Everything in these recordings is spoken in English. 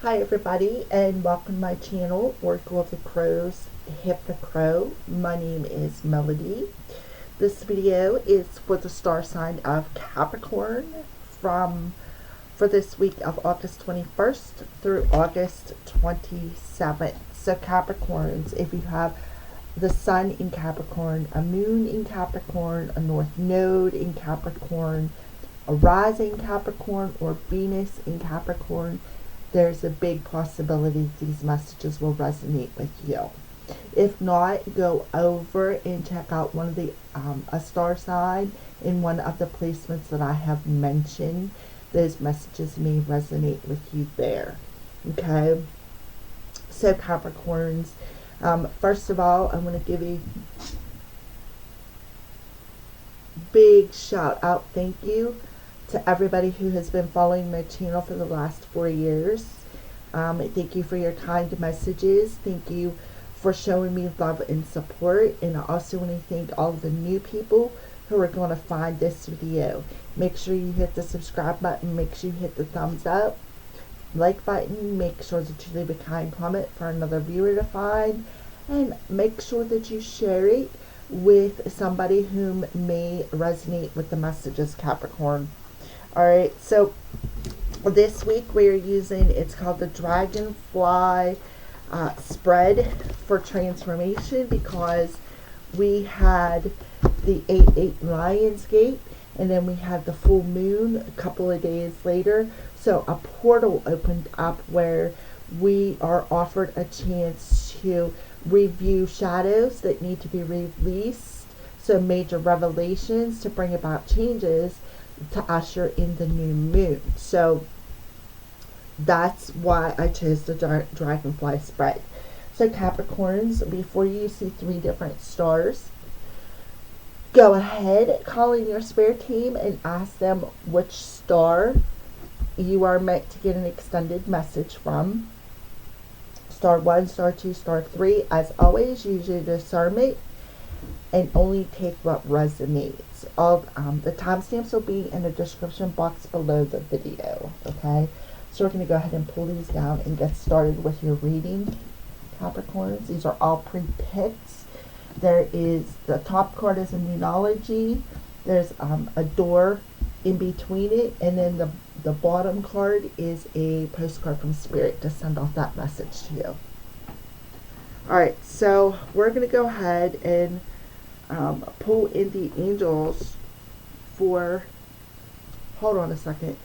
Hi everybody, and welcome to my channel, Oracle of the Crows, Hip the Crow. My name is Melody. This video is for the star sign of Capricorn for this week of August 21st through August 27th. So Capricorns, if you have the Sun in Capricorn, a Moon in Capricorn, a North Node in Capricorn, a rising Capricorn, or Venus in Capricorn, there's a big possibility these messages will resonate with you. If not, go over and check out one of the a star sign in one of the placements that I have mentioned. Those messages may resonate with you there. Okay, so Capricorns, first of all, I'm going to give a big shout out, thank you to everybody who has been following my channel for the last 4 years. Thank you for your kind messages. Thank you for showing me love and support. And I also want to thank all of the new people who are going to find this video. Make sure you hit the subscribe button. Make sure you hit the thumbs up, like button. Make sure that you leave a kind comment for another viewer to find. And make sure that you share it with somebody whom may resonate with the messages, Capricorn. Alright, so this week we're using, it's called the Dragonfly spread for transformation, because we had the 8-8 Lionsgate, and then we had the full moon a couple of days later. So a portal opened up where we are offered a chance to review shadows that need to be released, so major revelations to bring about changes to usher in the new moon. So that's why I chose the Dragonfly spread. So Capricorns, before you see 3 different stars, go ahead, call in your spirit team and ask them which star you are meant to get an extended message from. Star 1, star 2, star 3. As always, use your discernment and only take what resonates. All the timestamps will be in the description box below the video. Okay, so we're going to go ahead and pull these down and get started with your reading, Capricorns. These are all pre-picked. There is, the top card is a numerology. There's a door in between it, and then the bottom card is a postcard from Spirit to send off that message to you. Alright, so we're going to go ahead and pull in the angels for, hold on a second.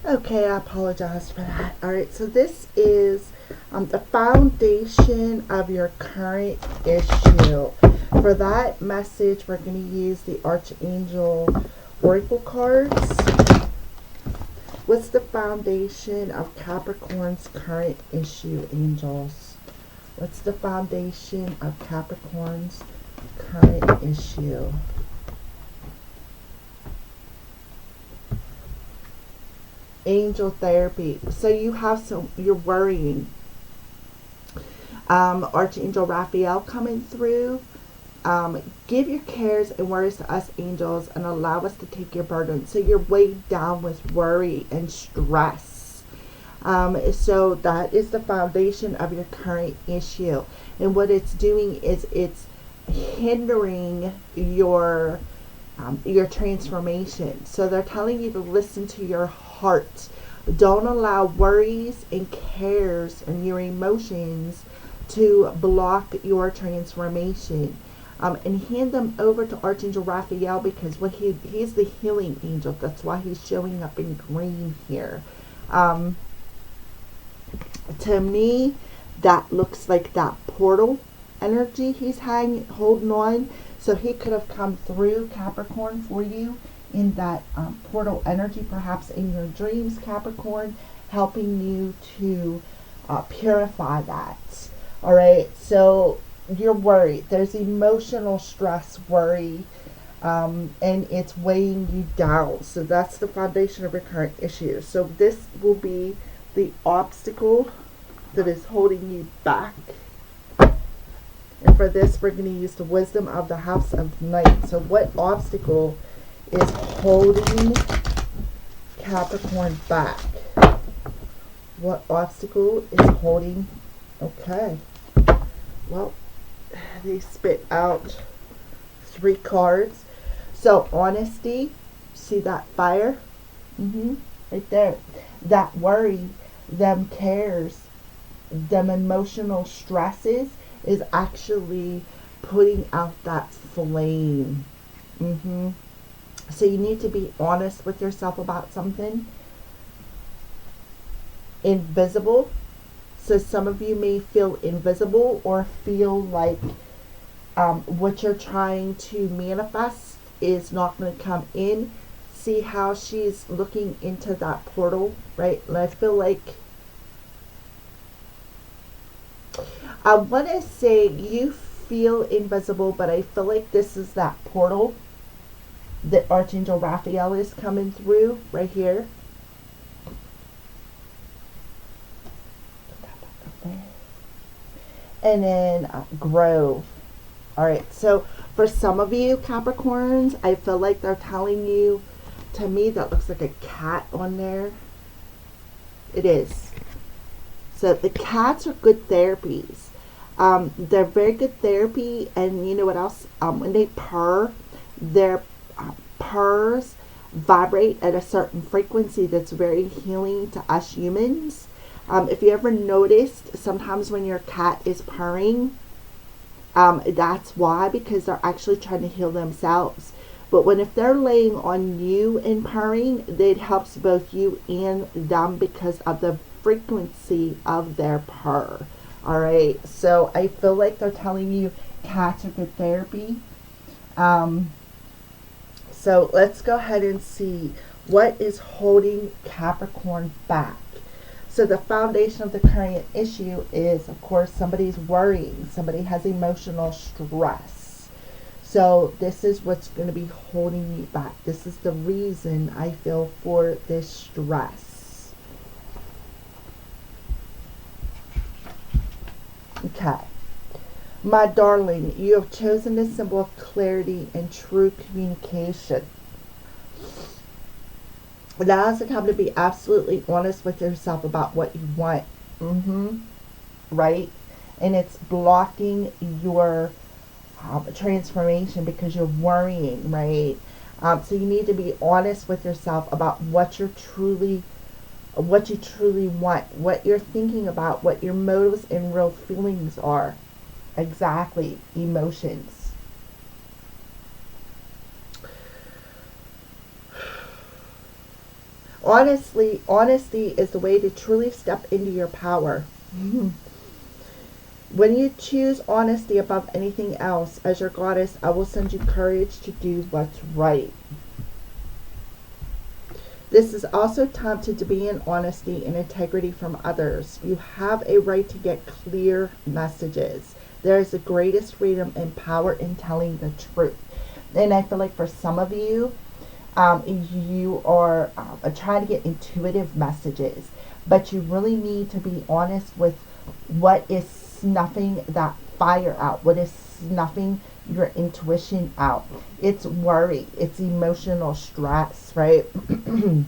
Okay, I apologize for that. Alright, so this is the foundation of your current issue. For that message, we're going to use the Archangel Oracle cards. What's the foundation of Capricorn's current issue, angels? What's the foundation of Capricorn's current issue? Angel therapy. So you have you're worrying. Archangel Raphael coming through. Give your cares and worries to us, angels, and allow us to take your burden. So you're weighed down with worry and stress. So that is the foundation of your current issue. And what it's doing is it's hindering your transformation. So they're telling you to listen to your heart. Don't allow worries and cares and your emotions to block your transformation. And hand them over to Archangel Raphael, because what he's the healing angel. That's why he's showing up in green here. To me, that looks like that portal energy he's holding on. So he could have come through, Capricorn, for you in that portal energy, perhaps in your dreams, Capricorn, helping you to purify that. All right, so you're worried. There's emotional stress, worry, and it's weighing you down. So that's the foundation of your current issue. So this will be the obstacle that is holding you back. And for this, we're going to use the wisdom of the House of Night. So what obstacle is holding Capricorn back? What obstacle is holding? Okay. Well, they spit out 3 cards. So honesty, see that fire? Right there. That worry, them cares, them emotional stresses is actually putting out that flame. So you need to be honest with yourself about something. Invisible. So some of you may feel invisible or feel like what you're trying to manifest is not going to come in. See how she's looking into that portal, right? And I feel like I want to say you feel invisible, but I feel like this is that portal that Archangel Raphael is coming through right here. And then Grove. All right, so for some of you Capricorns, I feel like they're telling you, to me that looks like a cat on there. It is. So the cats are good therapies. They're very good therapy, and you know what else? When they purr, their purrs vibrate at a certain frequency that's very healing to us humans. If you ever noticed, sometimes when your cat is purring, that's why, because they're actually trying to heal themselves. But if they're laying on you and purring, it helps both you and them because of the frequency of their purr. All right, so I feel like they're telling you cats are good therapy. So let's go ahead and see what is holding Capricorn back. So the foundation of the current issue is, of course, somebody's worrying. Somebody has emotional stress. So this is what's going to be holding you back. This is the reason I feel for this stress. Okay. My darling, you have chosen the symbol of clarity and true communication. Now is the time to be absolutely honest with yourself about what you want. Right? And it's blocking your transformation because you're worrying, right? So you need to be honest with yourself about what you truly want, what you're thinking about, what your motives and real feelings are. Exactly. Emotions. Honesty is the way to truly step into your power. When you choose honesty above anything else, as your goddess, I will send you courage to do what's right. This is also time to demand honesty and integrity from others. You have a right to get clear messages. There is the greatest freedom and power in telling the truth. And I feel like for some of you, you are trying to get intuitive messages, but you really need to be honest with what is snuffing that fire out, what is snuffing your intuition out. It's worry, it's emotional stress, right? And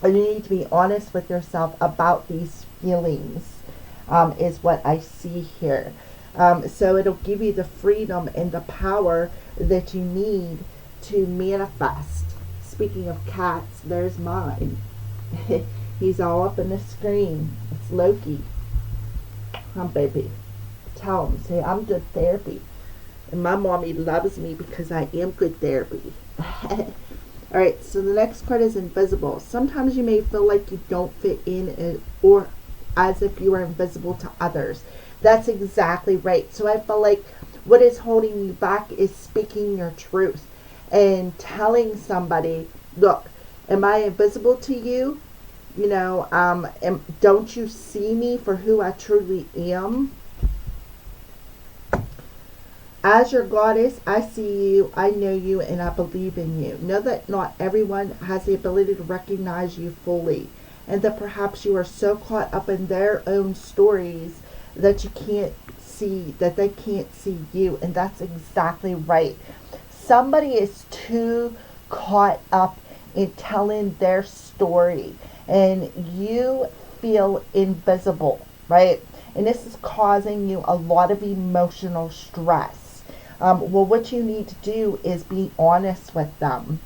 you need to be honest with yourself about these feelings, is what I see here. So it'll give you the freedom and the power that you need to manifest. Speaking of cats, there's mine. He's all up in the screen. It's Loki. Come, baby. Tell him. Say, I'm good therapy. And my mommy loves me because I am good therapy. Alright, so the next card is invisible. Sometimes you may feel like you don't fit in, or as if you are invisible to others. That's exactly right. So I feel like what is holding you back is speaking your truth and telling somebody, look, am I invisible to you? You know, don't you see me for who I truly am? As your goddess, I see you, I know you, and I believe in you. Know that not everyone has the ability to recognize you fully, and that perhaps you are so caught up in their own stories that you can't see, that they can't see you, and that's exactly right. Somebody is too caught up in telling their story, and you feel invisible, right? And this is causing you a lot of emotional stress. Well, what you need to do is be honest with them.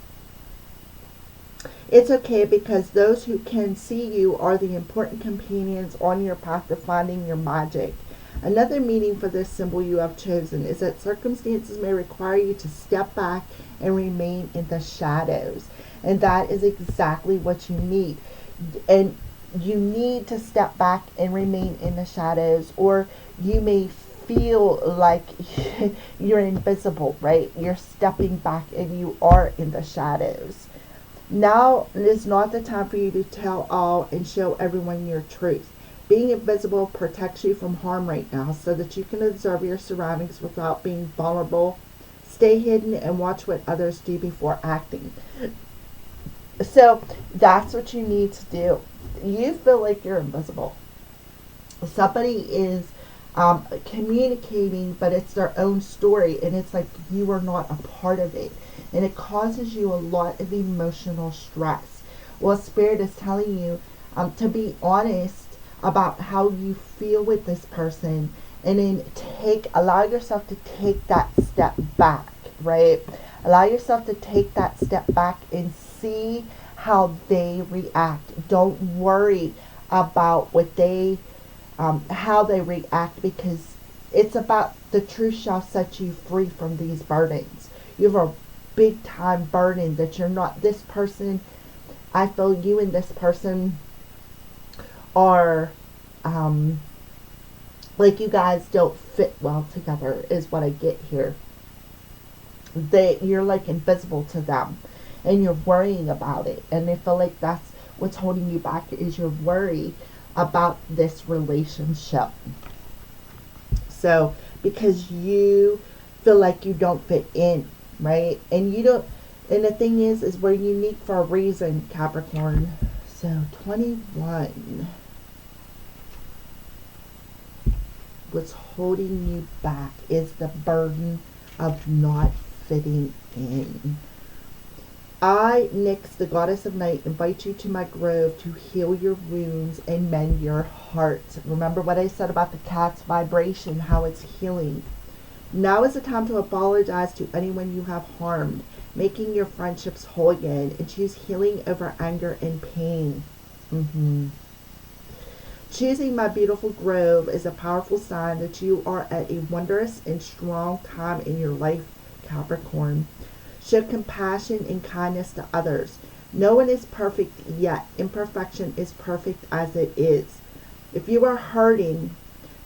It's okay, because those who can see you are the important companions on your path to finding your magic. Another meaning for this symbol you have chosen is that circumstances may require you to step back and remain in the shadows. And that is exactly what you need. And you need to step back and remain in the shadows, or you may feel like you're invisible, right? You're stepping back and you are in the shadows. Now is not the time for you to tell all and show everyone your truth. Being invisible protects you from harm right now, so that you can observe your surroundings without being vulnerable. Stay hidden and watch what others do before acting. So that's what you need to do. You feel like you're invisible. Somebody is communicating, but it's their own story, and it's like you are not a part of it. And it causes you a lot of emotional stress. Well, Spirit is telling you to be honest about how you feel with this person, and then allow yourself to take that step back, right? Allow yourself to take that step back and see how they react. Don't worry about what how they react, because it's about the truth shall set you free from these burdens. You have a big time burden that you're not this person. I feel you and this person are like you guys don't fit well together, is what I get here. You're like invisible to them, and you're worrying about it, and I feel like that's what's holding you back, is your worry about this relationship. So because you feel like you don't fit in, right? And you don't, and the thing is we're unique for a reason, Capricorn. So 21. What's holding you back is the burden of not fitting in. I, Nyx, the goddess of night, invite you to my grove to heal your wounds and mend your heart. Remember what I said about the cat's vibration, how it's healing. Now is the time to apologize to anyone you have harmed, making your friendships whole again, and choose healing over anger and pain. Choosing my beautiful grove is a powerful sign that you are at a wondrous and strong time in your life, Capricorn. Show compassion and kindness to others. No one is perfect yet. Imperfection is perfect as it is. If you are hurting,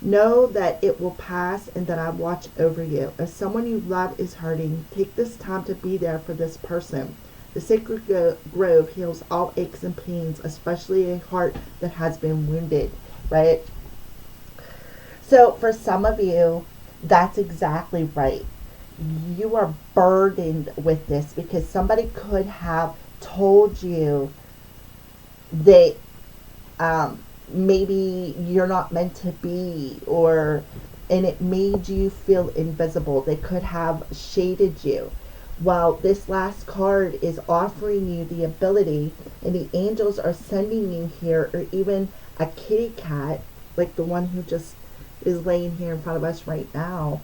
know that it will pass and that I watch over you. If someone you love is hurting, take this time to be there for this person. The sacred grove heals all aches and pains, especially a heart that has been wounded, right? So for some of you, that's exactly right. You are burdened with this because somebody could have told you that maybe you're not meant to be, and it made you feel invisible. They could have shaded you. Well, this last card is offering you the ability, and the angels are sending you here, or even a kitty cat, like the one who just is laying here in front of us right now,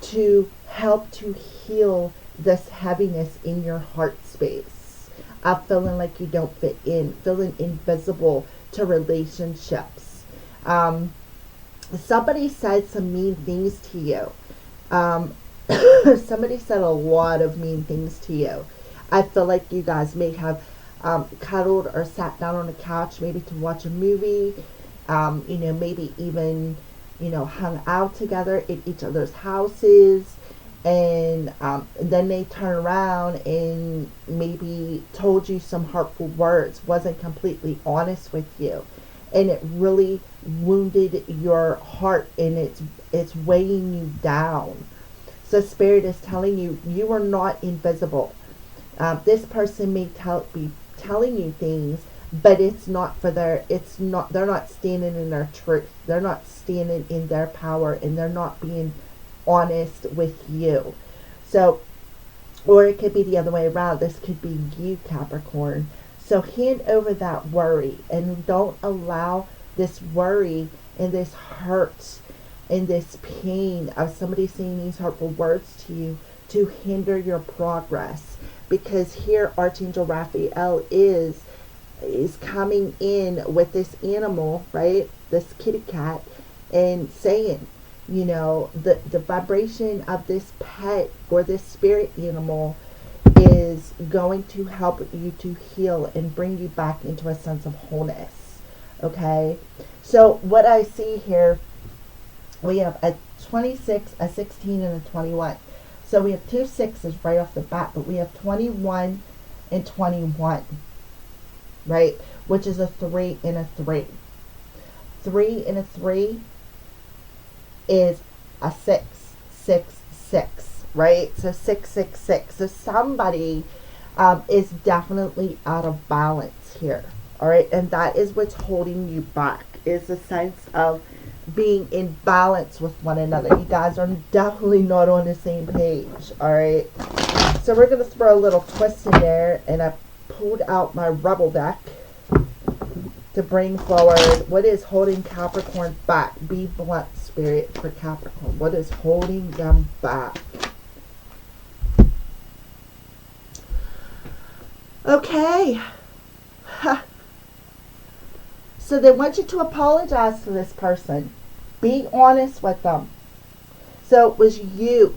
to help to heal this heaviness in your heart space of feeling like you don't fit in, feeling invisible to relationships. Somebody said some mean things to you. Somebody said a lot of mean things to you. I feel like you guys may have cuddled or sat down on a couch maybe to watch a movie, maybe even hung out together in each other's houses, and then they turn around and maybe told you some hurtful words, wasn't completely honest with you, and it really wounded your heart, and it's weighing you down. So Spirit is telling you, you are not invisible. This person may be telling you things, but they're not standing in their truth. They're not standing in their power, and they're not being honest with you. So, or it could be the other way around. This could be you, Capricorn. So hand over that worry and don't allow this worry and this hurt and this pain of somebody saying these hurtful words to you to hinder your progress. Because here Archangel Raphael is coming in with this animal, right? This kitty cat, and saying, you know, the vibration of this pet or this spirit animal is going to help you to heal and bring you back into a sense of wholeness. Okay? So what I see here, we have a 26, a 16, and a 21. So we have two sixes right off the bat, but we have 21 and 21, right? Which is a 3 and a 3. 3 and a 3 is a 6, 6, 6, right? So 6, 6, 6. So somebody is definitely out of balance here, all right? And that is what's holding you back, is the sense of being in balance with one another. You guys are definitely not on the same page, all right? So we're going to throw a little twist in there, and I pulled out my Rebel deck to bring forward what is holding Capricorn back. Be blunt, Spirit, for Capricorn. What is holding them back? Okay. So they want you to apologize to this person. Be honest with them. So it was you.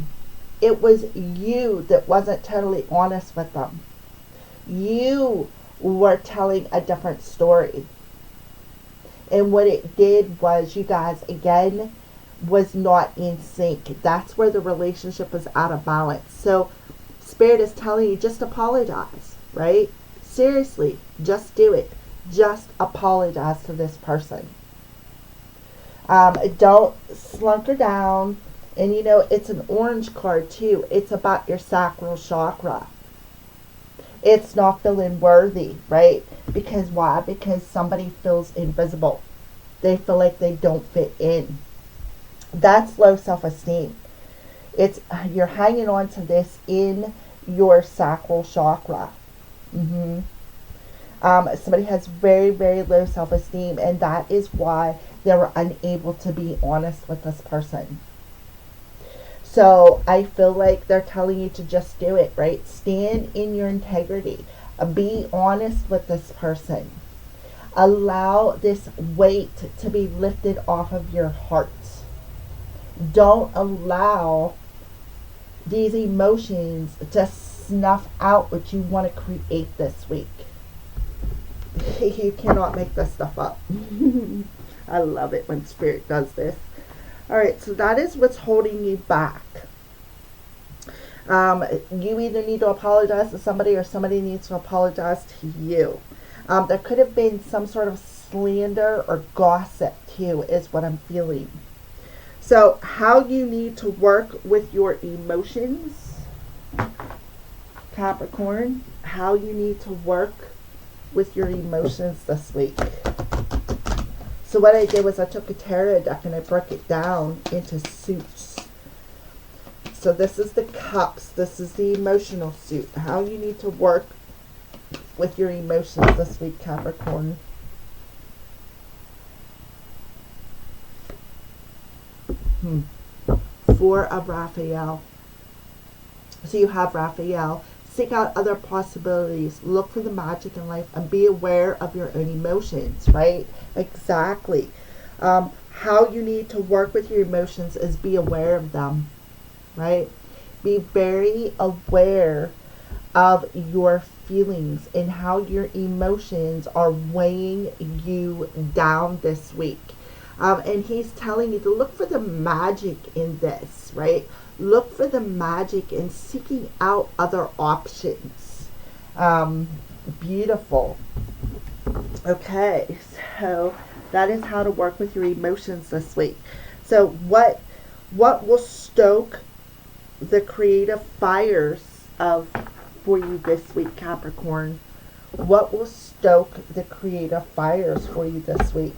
It was you that wasn't totally honest with them. You were telling a different story. And what it did was, you guys, again, was not in sync. That's where the relationship was out of balance. So Spirit is telling you, just apologize, right? Seriously, just do it. Just apologize to this person. Don't slunk her down. And you know, it's an orange card too. It's about your sacral chakra. It's not feeling worthy, right? Because why? Because somebody feels invisible. They feel like they don't fit in. That's low self-esteem. It's you're hanging on to this in your sacral chakra. Somebody has very, very low self-esteem, and that is why they were unable to be honest with this person. So I feel like they're telling you to just do it, right? Stand in your integrity. Be honest with this person. Allow this weight to be lifted off of your heart. Don't allow these emotions to snuff out what you want to create this week. You cannot make this stuff up. I love it when Spirit does this. Alright, so that is what's holding you back. You either need to apologize to somebody, or somebody needs to apologize to you. There could have been some sort of slander or gossip too, is what I'm feeling. So how you need to work with your emotions, Capricorn. How you need to work with your emotions this week. So what I did was I took a tarot deck and I broke it down into suits. So this is the cups. This is the emotional suit. How you need to work with your emotions this week, Capricorn. Four of Raphael. So you have Raphael. Seek out other possibilities. Look for the magic in life and be aware of your own emotions, right? Exactly. How you need to work with your emotions is be aware of them, right? Be very aware of your feelings and how your emotions are weighing you down this week. And he's telling you to look for the magic in this, right? Look for the magic in seeking out other options. Beautiful. Okay, so that is how to work with your emotions this week. So what will stoke the creative fires for you this week, Capricorn? What will stoke the creative fires for you this week?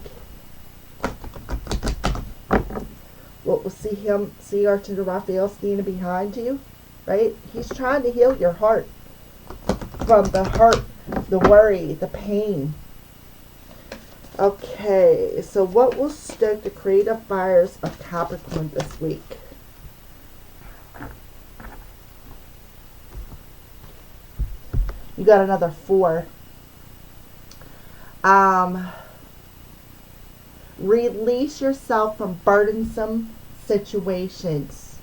Well, we'll see Archangel Raphael standing behind you, right? He's trying to heal your heart from the hurt the worry, the pain. Okay, so what will stoke the creative fires of Capricorn this week? You got another 4. Release yourself from burdensome situations.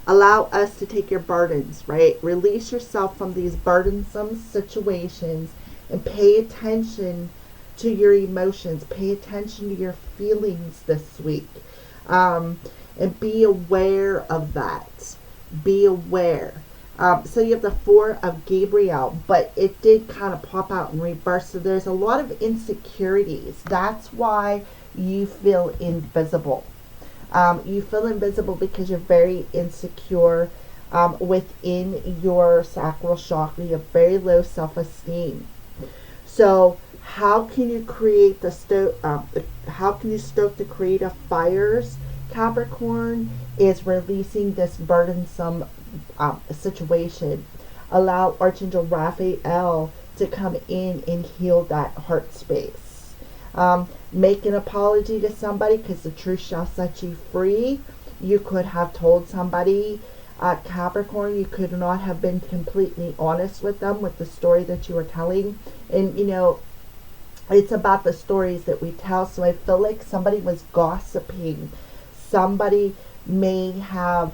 Allow us to take your burdens, right? Release yourself from these burdensome situations and pay attention to your emotions. Pay attention to your feelings this week. And be aware of that. Be aware. So you have the 4 of Gabriel, but it did kind of pop out in reverse. So there's a lot of insecurities. That's why you feel invisible. You feel invisible because you're very insecure within your sacral chakra. You have very low self-esteem. So how can you create how can you stoke the creative fires, Capricorn? Is releasing this burdensome situation. Allow Archangel Raphael to come in and heal that heart space. Make an apology to somebody, because the truth shall set you free. You could have told somebody, Capricorn, you could not have been completely honest with them with the story that you were telling. And it's about the stories that we tell. So I feel like somebody was gossiping. Somebody may have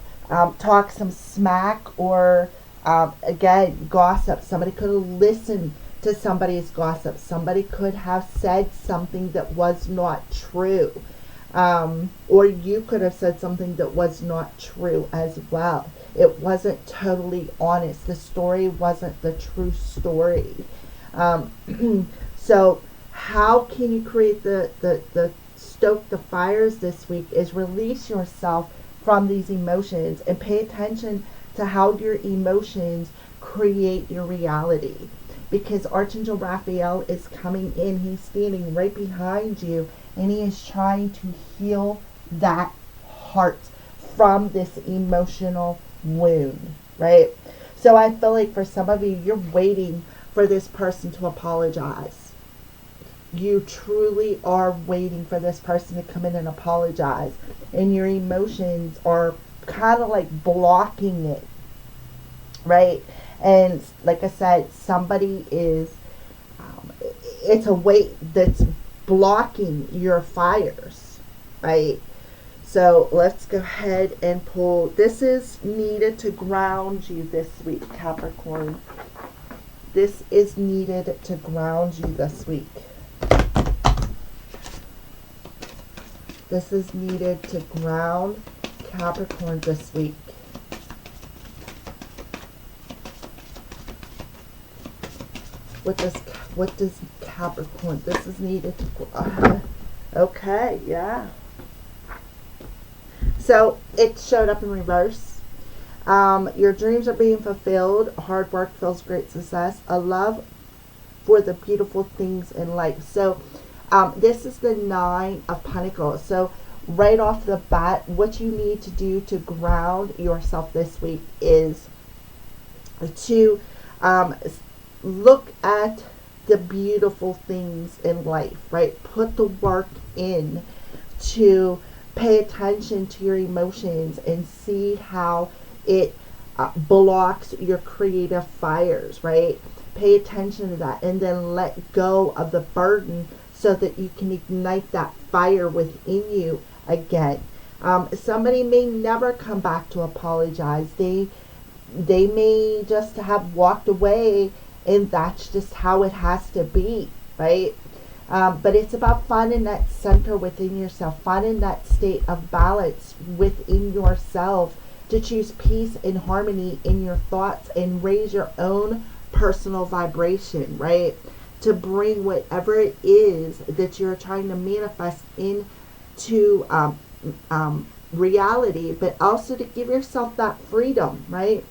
talked some smack, or again, gossip. Somebody could have listened to somebody's gossip. Somebody could have said something that was not true. Or you could have said something that was not true as well. It wasn't totally honest. The story wasn't the true story. So how can you create the stoke the fires this week? Is release yourself from these emotions and pay attention to how your emotions create your reality. Because Archangel Raphael is coming in. He's standing right behind you, and he is trying to heal that heart from this emotional wound, right? So I feel like for some of you, you're waiting for this person to apologize. You truly are waiting for this person to come in and apologize. And your emotions are kind of like blocking it, right? And like I said, somebody is, it's a weight that's blocking your fires, right? So let's go ahead and pull. This is needed to ground you this week, Capricorn. This is needed to ground you this week. This is needed to ground Capricorn this week. What does Capricorn? This is needed to. Okay, yeah. So it showed up in reverse. Your dreams are being fulfilled. Hard work feels great success. A love for the beautiful things in life. So this is the 9 of Pentacles. So right off the bat, what you need to do to ground yourself this week is to look at the beautiful things in life, right? Put the work in to pay attention to your emotions and see how it blocks your creative fires, right? Pay attention to that, and then let go of the burden so that you can ignite that fire within you again. Somebody may never come back to apologize. They may just have walked away, and that's just how it has to be, right? But it's about finding that center within yourself, finding that state of balance within yourself to choose peace and harmony in your thoughts and raise your own personal vibration, right? To bring whatever it is that you're trying to manifest into reality, but also to give yourself that freedom, right?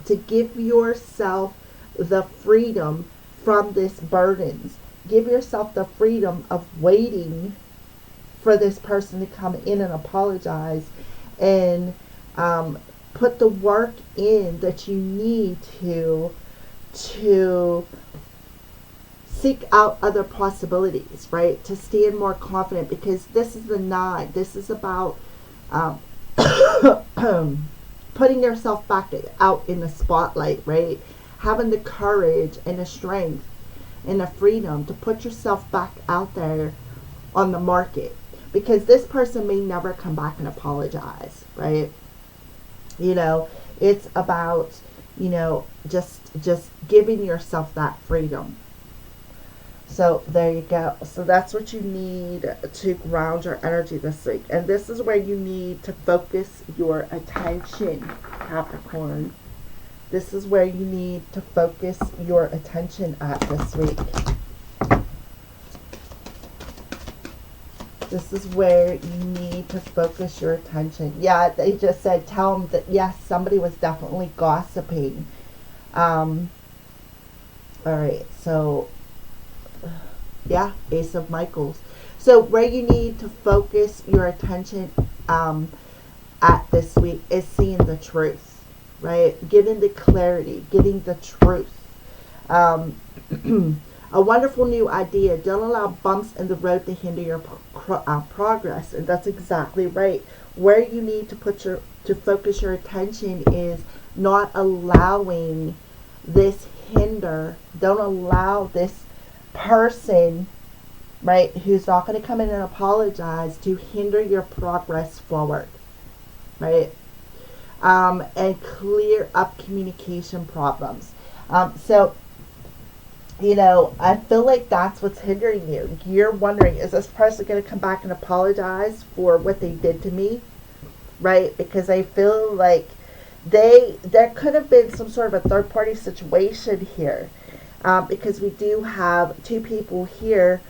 To give yourself the freedom from this burdens. Give yourself the freedom of waiting for this person to come in and apologize, and put the work in that you need to seek out other possibilities, right? To stand more confident, because this is the 9. This is about um, putting yourself back out in the spotlight, right? Having the courage and the strength and the freedom to put yourself back out there on the market, because this person may never come back and apologize, right? It's about, just giving yourself that freedom. So there you go. So that's what you need to ground your energy this week. And this is where you need to focus your attention, Capricorn. This is where you need to focus your attention at this week. This is where you need to focus your attention. Yeah, they just said, tell them that, yes, somebody was definitely gossiping. All right, so, yeah, Ace of Michaels. So where you need to focus your attention at this week is seeing the truth, right? Getting the clarity, getting the truth. A wonderful new idea. Don't allow bumps in the road to hinder your progress. And that's exactly right. Where you need to focus your attention is not allowing this hinder. Don't allow this person, right, who's not going to come in and apologize, to hinder your progress forward, right? And clear up communication problems. So, I feel like that's what's hindering you. You're wondering, is this person going to come back and apologize for what they did to me? Right? Because I feel like there could have been some sort of a third party situation here. Because we do have 2 people here.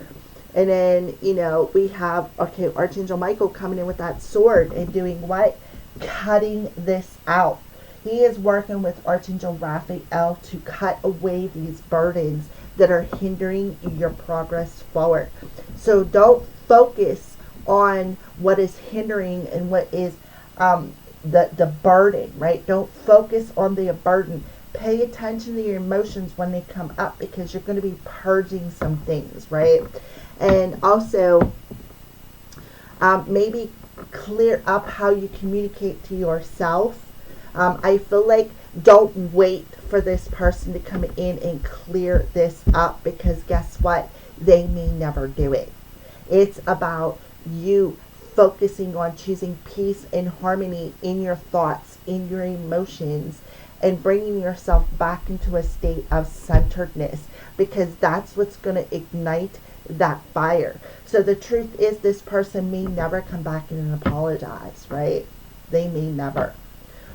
And then, we have, Archangel Michael coming in with that sword and doing what? Cutting this out. He is working with Archangel Raphael to cut away these burdens that are hindering your progress forward. So don't focus on what is hindering and what is the burden, right? Don't focus on the burden. Pay attention to your emotions when they come up, because you're going to be purging some things, right? And also, maybe clear up how you communicate to yourself. I feel like don't wait for this person to come in and clear this up, because guess what? They may never do it. It's about you focusing on choosing peace and harmony in your thoughts, in your emotions, and bringing yourself back into a state of centeredness, because that's what's going to ignite that fire. So the truth is, this person may never come back in and apologize, right? They may never.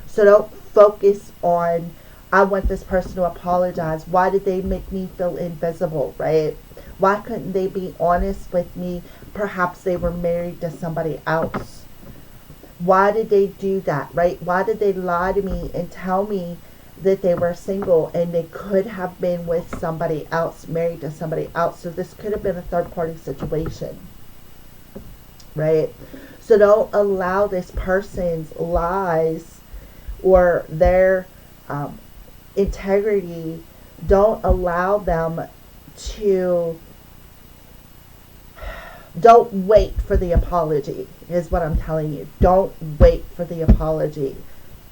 So don't focus on, I want this person to apologize. Why did they make me feel invisible, right? Why couldn't they be honest with me? Perhaps they were married to somebody else. Why did they do that, right? Why did they lie to me and tell me that they were single and they could have been with somebody else, married to somebody else? So this could have been a third party situation, right? So don't allow this person's lies or their integrity. Don't allow them to, don't wait for the apology, is what I'm telling you. Don't wait for the apology.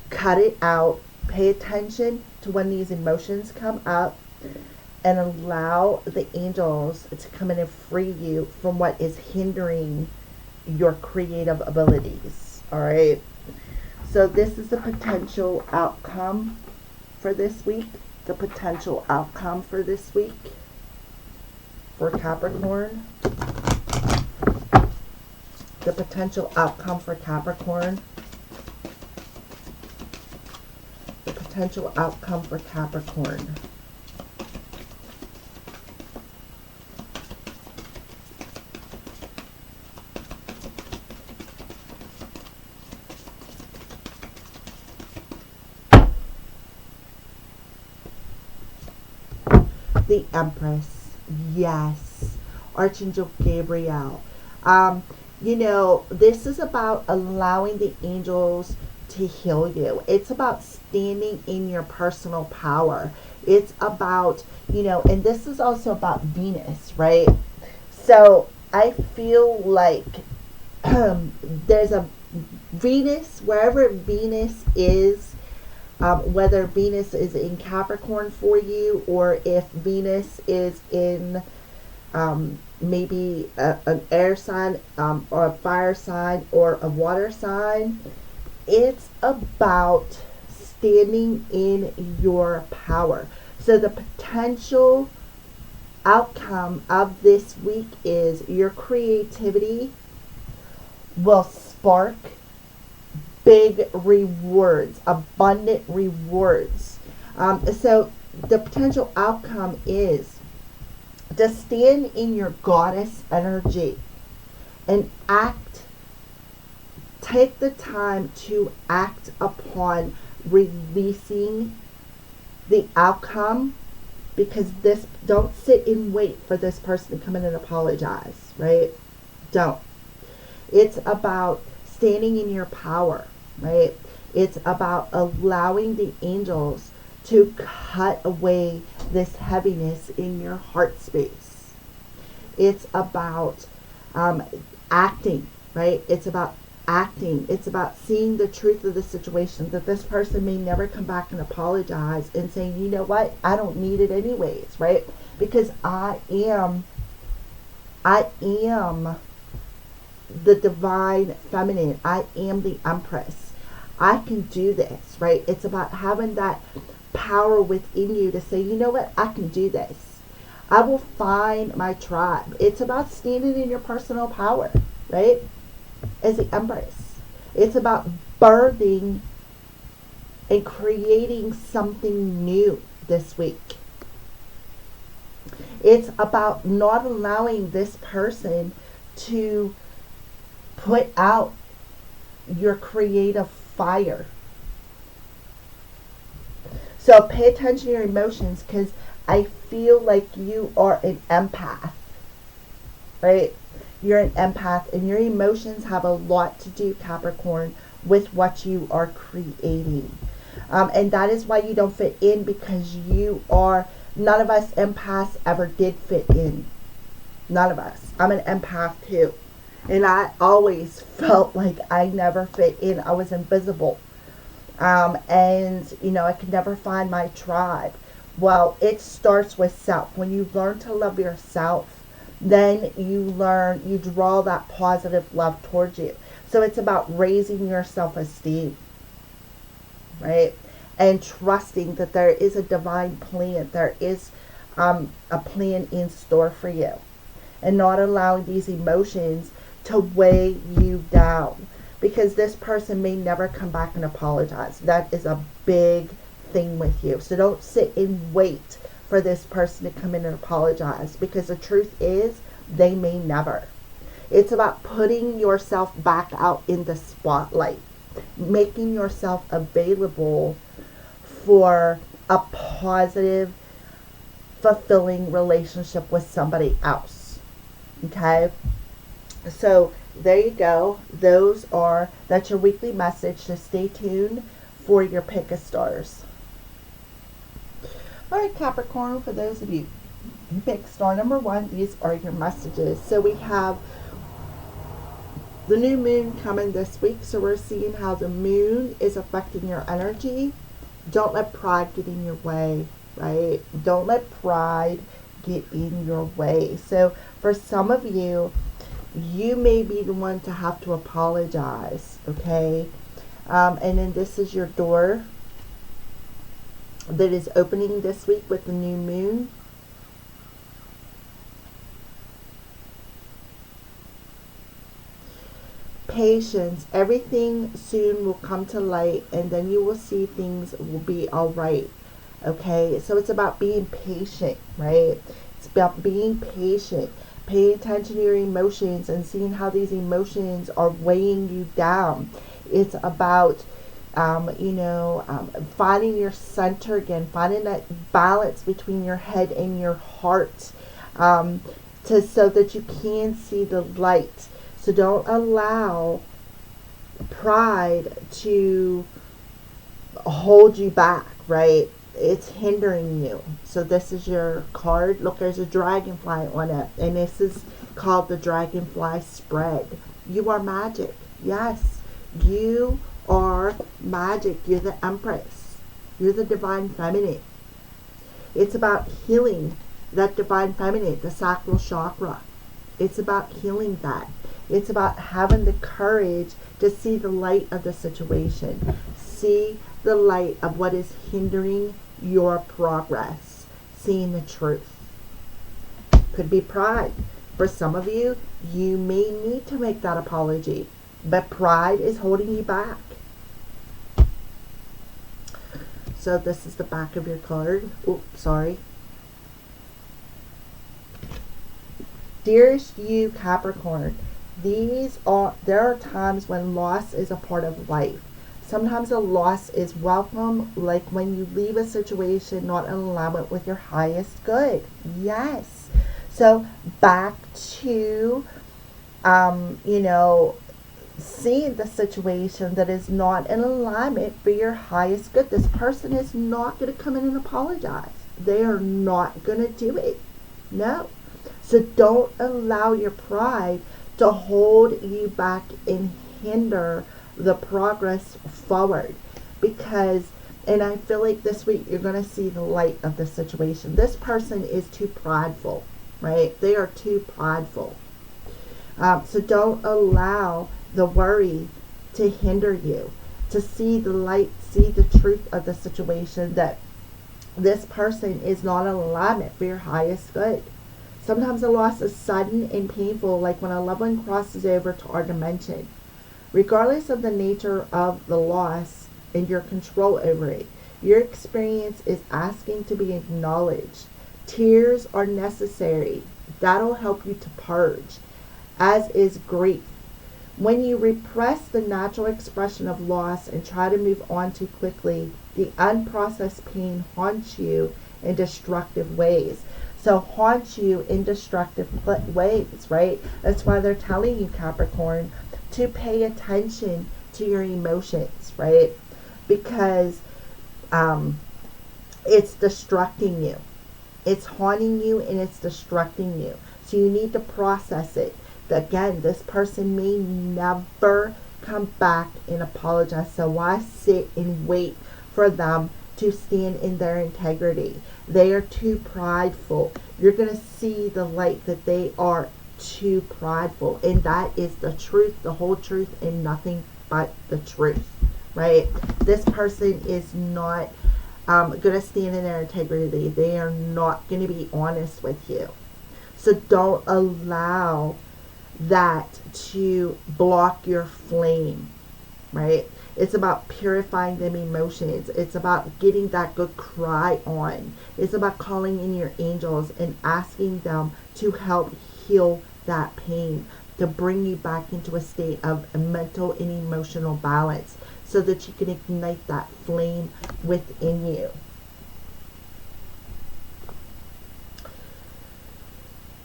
Cut it out. Pay attention to when these emotions come up, and allow the angels to come in and free you from what is hindering your creative abilities. All right. So this is the potential outcome for this week. The potential outcome for this week for Capricorn. The potential outcome for Capricorn. The potential outcome for Capricorn. The Empress. Yes. Archangel Gabriel. This is about allowing the angels to heal you. It's about standing in your personal power. It's about, and this is also about Venus, right? So I feel like there's a Venus, wherever Venus is, whether Venus is in Capricorn for you, or if Venus is in maybe an air sign, or a fire sign, or a water sign, it's about standing in your power. So the potential outcome of this week is your creativity will spark big rewards, abundant rewards. So the potential outcome is to stand in your goddess energy and take the time to act upon releasing the outcome, because don't sit and wait for this person to come in and apologize, right? Don't. It's about standing in your power, right? It's about allowing the angels to cut away this heaviness in your heart space. It's about acting, right? It's about acting. It's about seeing the truth of the situation, that this person may never come back and apologize, and saying, you know what, I don't need it anyways, right? Because I am the divine feminine. I am the empress. I can do this, right? It's about having that power within you to say, you know what, I can do this. I will find my tribe. It's about standing in your personal power, right? As the empress. It's about birthing and creating something new this week. It's about not allowing this person to put out your creative fire. So pay attention to your emotions, because I feel like you are an empath, right? You're an empath, and your emotions have a lot to do, Capricorn, with what you are creating. And that is why you don't fit in, because none of us empaths ever did fit in. None of us. I'm an empath too. And I always felt like I never fit in. I was invisible. And I could never find my tribe. Well, it starts with self. When you learn to love yourself, then you draw that positive love towards you. So it's about raising your self-esteem, right? And trusting that there is a divine plan. There is a plan in store for you. And not allowing these emotions to weigh you down. Because this person may never come back and apologize. That is a big thing with you. So don't sit and wait for this person to come in and apologize, because the truth is they may never. It's about putting yourself back out in the spotlight, making yourself available for a positive, fulfilling relationship with somebody else. Okay? So there you go. That's your weekly message. So stay tuned for your pick of stars. All right, Capricorn, for those of you who pick star number 1, these are your messages. So we have the new moon coming this week. So we're seeing how the moon is affecting your energy. Don't let pride get in your way, right? Don't let pride get in your way. So for some of you, you may be the one to have to apologize, okay? And then this is your door that is opening this week with the new moon. Patience. Everything soon will come to light, and then you will see things will be all right. Okay? So it's about being patient, right? It's about being patient. Pay attention to your emotions and seeing how these emotions are weighing you down. It's about finding your center again, finding that balance between your head and your heart, so that you can see the light. So don't allow pride to hold you back, right? It's hindering you. So this is your card. Look, there's a dragonfly on it, and this is called the dragonfly spread. You are magic. Yes, you are magic. You're the empress. You're the divine feminine. It's about healing that divine feminine, the sacral chakra. It's about healing that. It's about having the courage to see the light of the situation. See the light of what is hindering your progress. Seeing the truth. Could be pride. For some of you, you may need to make that apology. But pride is holding you back. So this is the back of your card. Oops, sorry. Dearest you, Capricorn, there are times when loss is a part of life. Sometimes a loss is welcome, like when you leave a situation not in alignment with your highest good. Yes. So back to, seeing the situation that is not in alignment for your highest good. This person is not going to come in and apologize. They are not going to do it. No. So don't allow your pride to hold you back and hinder the progress forward. And I feel like this week you're going to see the light of the situation. This person is too prideful, right? They are too prideful. So don't allow the worry to hinder you, to see the light, see the truth of the situation, that this person is not in alignment for your highest good. Sometimes the loss is sudden and painful, like when a loved one crosses over to our dimension. Regardless of the nature of the loss and your control over it, your experience is asking to be acknowledged. Tears are necessary. That'll help you to purge, as is grief. When you repress the natural expression of loss and try to move on too quickly, the unprocessed pain haunts you in destructive ways. So haunts you in destructive ways, right? That's why they're telling you, Capricorn, to pay attention to your emotions, right? Because it's destructing you. It's haunting you and it's destructing you. So you need to process it. Again, this person may never come back and apologize. So why sit and wait for them to stand in their integrity? They are too prideful. You're going to see the light that they are too prideful. And that is the truth, the whole truth, and nothing but the truth, right? This person is not going to stand in their integrity. They are not going to be honest with you. So don't allow that to block your flame, right? It's about purifying them emotions. It's about getting that good cry on. It's about calling in your angels and asking them to help heal that pain, to bring you back into a state of mental and emotional balance so that you can ignite that flame within you.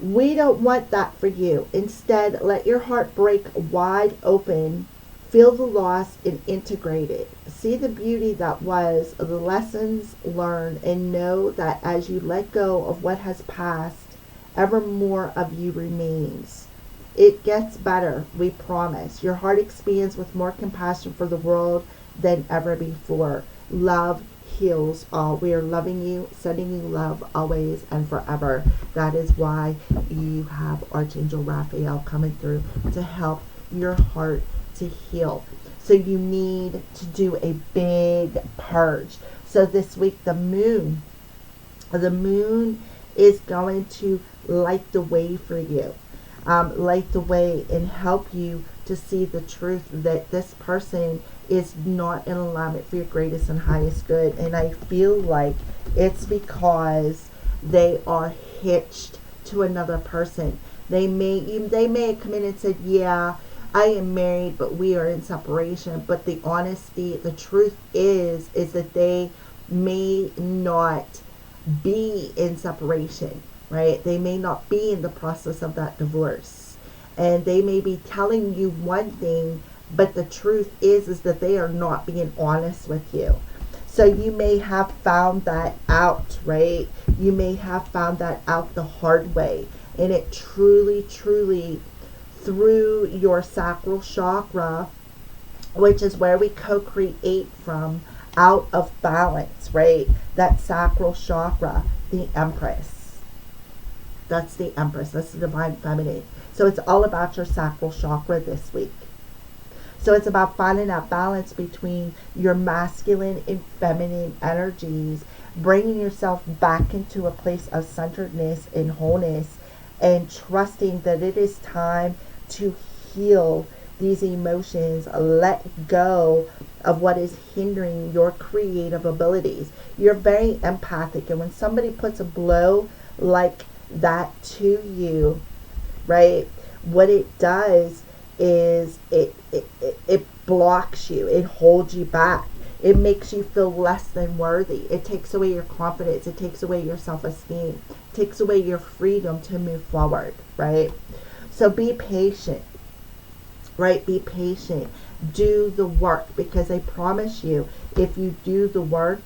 We don't want that for you. Instead, let your heart break wide open. Feel the loss and integrate it. See the beauty that was, the lessons learned, and know that as you let go of what has passed, ever more of you remains. It gets better, we promise. Your heart expands with more compassion for the world than ever before. Love heals all. We are loving you, sending you love always and forever. That is why you have Archangel Raphael coming through to help your heart to heal. So you need to do a big purge. So this week the moon is going to light the way for you. Light the way and help you to see the truth that this person is not in alignment for your greatest and highest good. And I feel like it's because they are hitched to another person. They may have come in and said, yeah, I am married, but we are in separation. But the honesty, the truth is that they may not be in separation, right? They may not be in the process of that divorce. And they may be telling you one thing, But the truth is that they are not being honest with you. So you may have found that out, right? You may have found that out the hard way. And it truly, truly, through your sacral chakra, which is where we co-create from, out of balance, right? That sacral chakra, the Empress. That's the Empress. That's the Divine Feminine. So it's all about your sacral chakra this week. So it's about finding that balance between your masculine and feminine energies, bringing yourself back into a place of centeredness and wholeness, and trusting that it is time to heal these emotions, let go of what is hindering your creative abilities. You're very empathic, and when somebody puts a blow like that to you, right, what it does is it blocks you, it holds you back, it makes you feel less than worthy, it takes away your confidence, it takes away your self-esteem, it takes away your freedom to move forward, right? So be patient, right? Be patient. Do the work, because I promise you, if you do the work,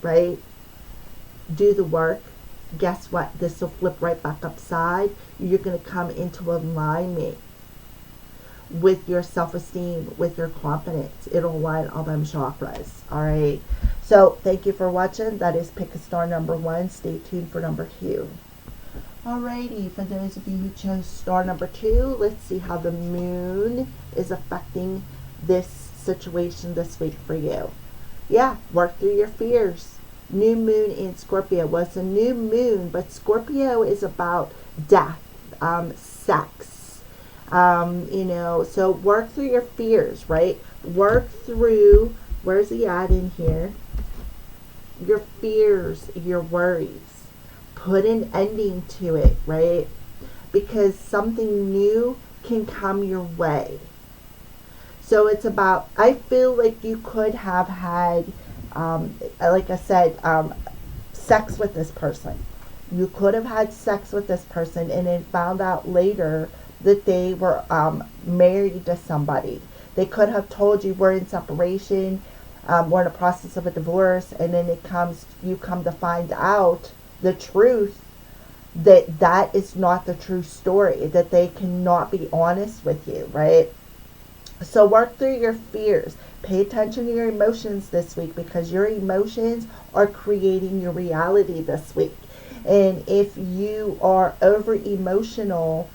right? Do the work, guess what? This will flip right back upside. You're going to come into alignment with your self-esteem, with your confidence. It'll align all them chakras. All right. So thank you for watching. That is pick a star number 1. Stay tuned for number 2. Alrighty, for those of you who chose star number 2, let's see how the moon is affecting this situation this week for you. Yeah, work through your fears. New moon in Scorpio. Well, it's a new moon, but Scorpio is about death, sex, so work through your fears, right? Work through, where's he at in here? Your fears, your worries. Put an ending to it, right? Because something new can come your way. So it's about, I feel like you could have had, like I said, sex with this person. You could have had sex with this person and then found out later that they were married to somebody. They could have told you we're in separation, we're in the process of a divorce, and then you come to find out the truth that is not the true story, that they cannot be honest with you, right? So work through your fears. Pay attention to your emotions this week, because your emotions are creating your reality this week. And if you are over emotional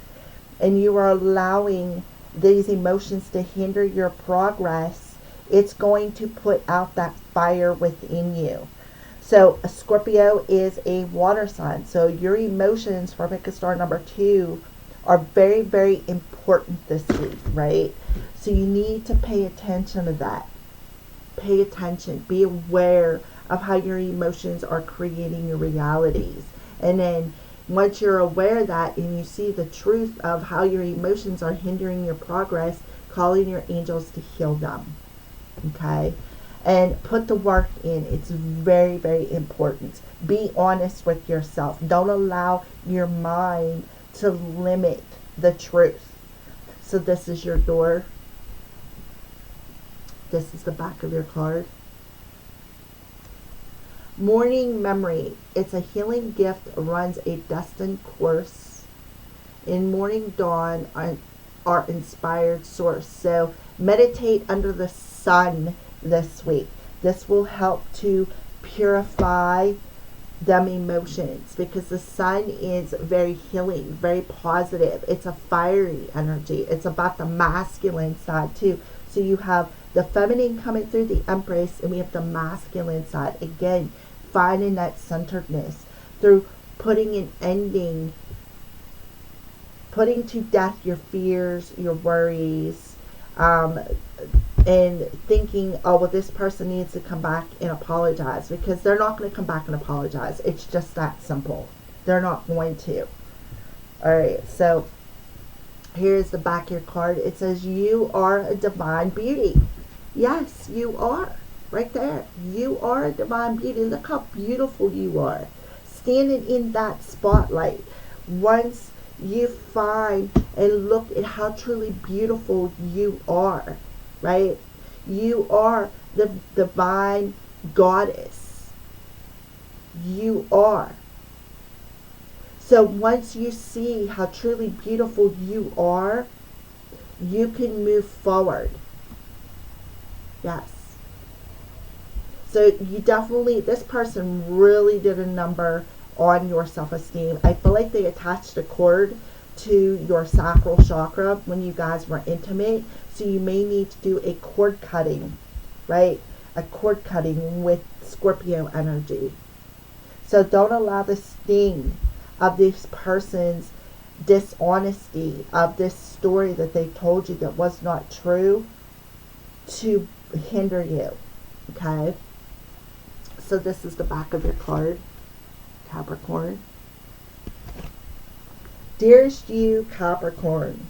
and you are allowing these emotions to hinder your progress, it's going to put out that fire within you. So a Scorpio is a water sign. So your emotions for pick a star number 2 are very, very important this week, right? So you need to pay attention to that. Pay attention. Be aware of how your emotions are creating your realities. And then once you're aware of that and you see the truth of how your emotions are hindering your progress, call in your angels to heal them. Okay? And put the work in. It's very, very important. Be honest with yourself. Don't allow your mind to limit the truth. So this is your door. This is the back of your card. Morning memory. It's a healing gift, runs a destined course. In morning dawn, our inspired source. So meditate under the sun this week. This will help to purify them emotions, because the sun is very healing, very positive. It's a fiery energy. It's about the masculine side too. So you have the feminine coming through the Empress, and we have the masculine side. Again, finding that centeredness through putting an ending, putting to death your fears, your worries, and thinking, oh, well, this person needs to come back and apologize, because they're not going to come back and apologize. It's just that simple. They're not going to. All right, so here's the back of your card. It says, you are a divine beauty. Yes, you are. Right there. You are a divine beauty. Look how beautiful you are. Standing in that spotlight. Once you find and look at how truly beautiful you are, right? You are the divine goddess. You are. So once you see how truly beautiful you are, you can move forward. Yes. So you definitely, this person really did a number on your self-esteem. I feel like they attached a cord to your sacral chakra when you guys were intimate. So you may need to do a cord cutting, right? A cord cutting with Scorpio energy. So don't allow the sting of this person's dishonesty, of this story that they told you that was not true, to hinder you. Okay? So this is the back of your card, Capricorn. Dearest you, Capricorn,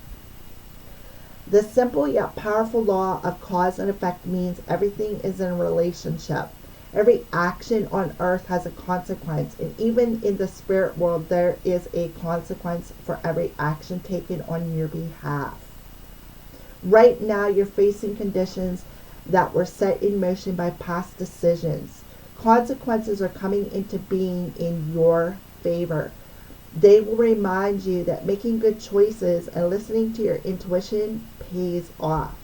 the simple yet powerful law of cause and effect means everything is in a relationship. Every action on earth has a consequence, and even in the spirit world, there is a consequence for every action taken on your behalf. Right now, you're facing conditions that were set in motion by past decisions. Consequences are coming into being in your favor. They will remind you that making good choices and listening to your intuition pays off.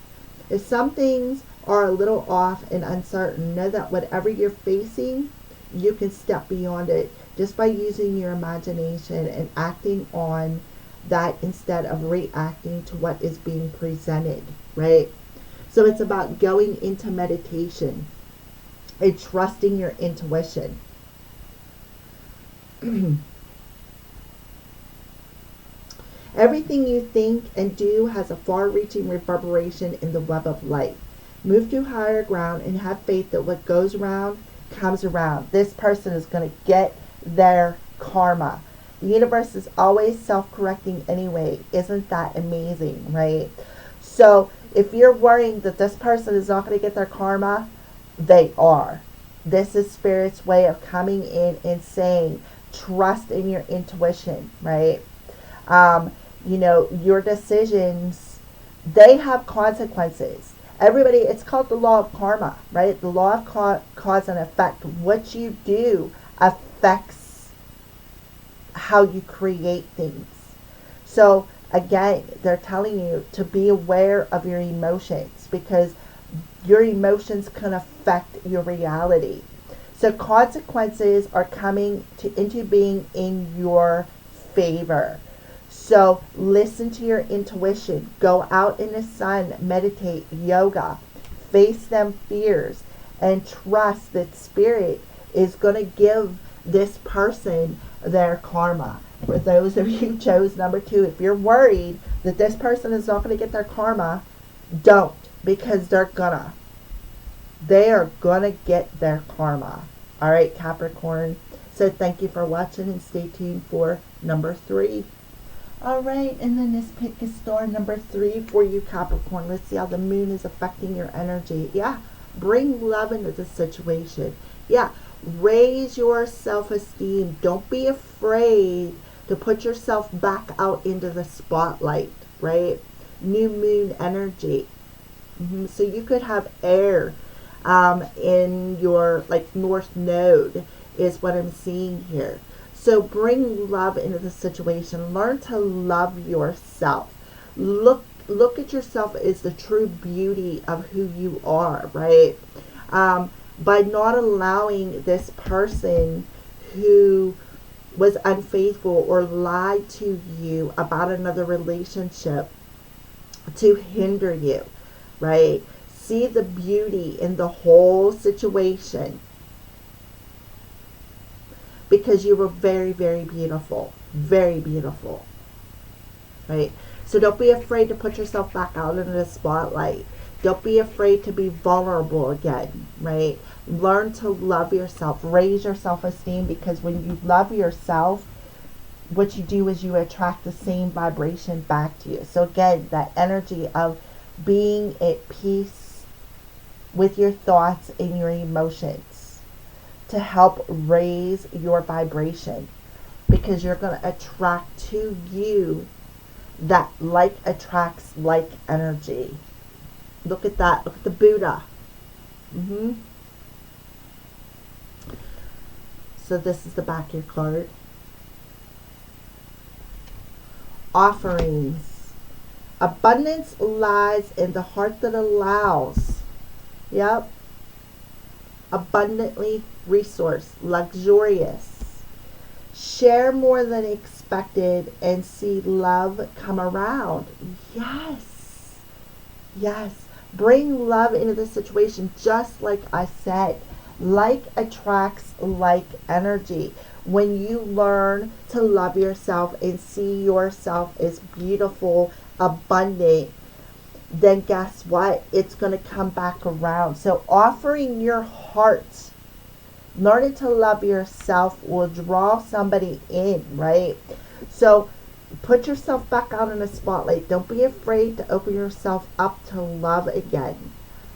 If some things are a little off and uncertain, know that whatever you're facing, you can step beyond it just by using your imagination and acting on that instead of reacting to what is being presented, right? So it's about going into meditation and trusting your intuition. Everything you think and do has a far-reaching reverberation in the web of light. Move to higher ground and have faith that what goes around comes around. This person is going to get their karma. The universe is always self-correcting anyway. Isn't that amazing, right? So if you're worrying that this person is not going to get their karma, they are. This is Spirit's way of coming in and saying, trust in your intuition, right? Your decisions, they have consequences. Everybody, it's called the law of karma, right? The law of cause and effect. What you do affects how you create things. So again, they're telling you to be aware of your emotions, because your emotions can affect your reality. So consequences are coming into being in your favor. So listen to your intuition. Go out in the sun, meditate, yoga, face them fears, and trust that Spirit is going to give this person their karma. For those of you who chose number 2, if you're worried that this person is not going to get their karma, don't, because they're gonna. They are going to get their karma. All right, Capricorn. So thank you for watching, and stay tuned for number 3. All right, and then this pick is star number 3 for you, Capricorn. Let's see how the moon is affecting your energy. Yeah, bring love into the situation. Yeah, raise your self-esteem. Don't be afraid to put yourself back out into the spotlight, right? New moon energy. So you could have air in your north node is what I'm seeing here. So bring love into the situation. Learn to love yourself. Look at yourself as the true beauty of who you are, right? By not allowing this person who was unfaithful or lied to you about another relationship to hinder you, right? See the beauty in the whole situation, because you were very, very beautiful. Very beautiful. Right? So don't be afraid to put yourself back out into the spotlight. Don't be afraid to be vulnerable again. Right? Learn to love yourself. Raise your self-esteem, because when you love yourself, what you do is you attract the same vibration back to you. So again, that energy of being at peace with your thoughts and your emotions, to help raise your vibration, because you're going to attract to you that like attracts like energy. Look at that. Look at the Buddha. So this is the back of your card. Offerings. Abundance lies in the heart that allows. Yep. Abundantly resourced, luxurious. Share more than expected and see love come around. Yes. Yes. Bring love into the situation, just like I said. Like attracts like energy. When you learn to love yourself and see yourself as beautiful, abundant, then guess what? It's going to come back around. So offering your heart, learning to love yourself will draw somebody in, right? So put yourself back out in the spotlight. Don't be afraid to open yourself up to love again.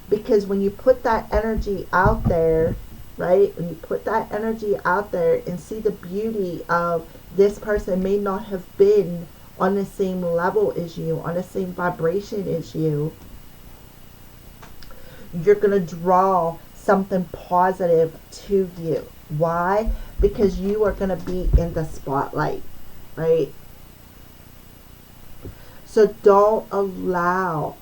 Because when you put that energy out there, right? When you put that energy out there and see the beauty of this person may not have been on the same level as you, on the same vibration as you, you're going to draw something positive to you. Why? Because you are going to be in the spotlight, right? So don't allow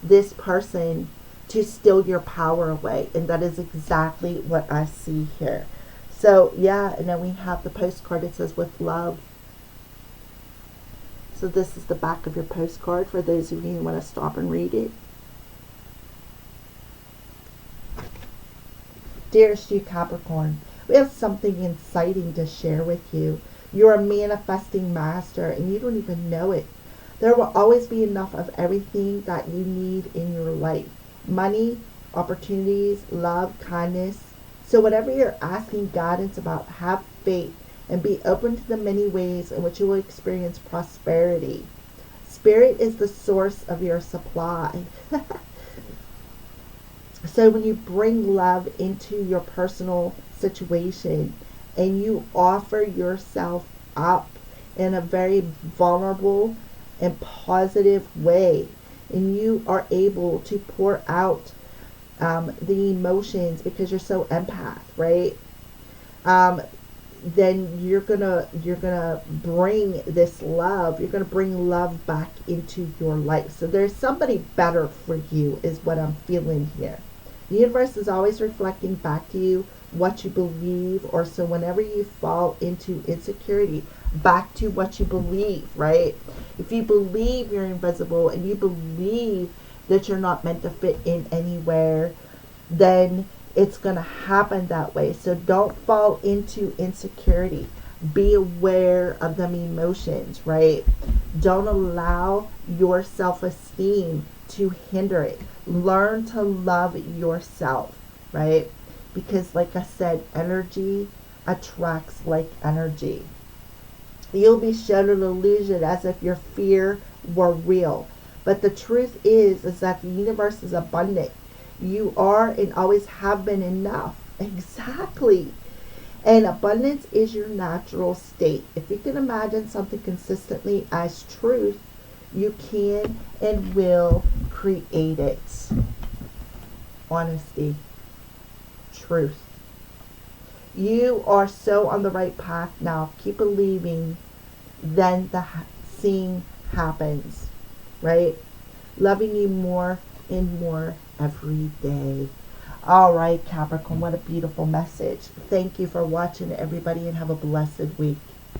this person to steal your power away. And that is exactly what I see here. So yeah, and then we have the postcard. It says with love. So this is the back of your postcard for those of you who want to stop and read it. Dearest you, Capricorn, we have something exciting to share with you. You're a manifesting master and you don't even know it. There will always be enough of everything that you need in your life. Money, opportunities, love, kindness. So whatever you're asking guidance about, have faith and be open to the many ways in which you will experience prosperity. Spirit is the source of your supply. So when you bring love into your personal situation and you offer yourself up in a very vulnerable and positive way, and you are able to pour out the emotions because you're so empath, right? Then you're gonna bring this love. You're gonna bring love back into your life. So there's somebody better for you, is what I'm feeling here. The universe is always reflecting back to you what you believe, or so whenever you fall into insecurity, back to what you believe, right? If you believe you're invisible and you believe that you're not meant to fit in anywhere, then it's going to happen that way. So don't fall into insecurity. Be aware of them emotions, right? Don't allow your self-esteem to hinder it. Learn to love yourself, right? Because like I said, energy attracts like energy. You'll be shown an illusion as if your fear were real. But the truth is that the universe is abundant. You are and always have been enough. Exactly. And abundance is your natural state. If you can imagine something consistently as truth, you can and will create it. Honesty. Truth. You are so on the right path now. Keep believing. Then the seeing happens. Right? Loving you more and more every day. All right, Capricorn, what a beautiful message. Thank you for watching, everybody, and have a blessed week.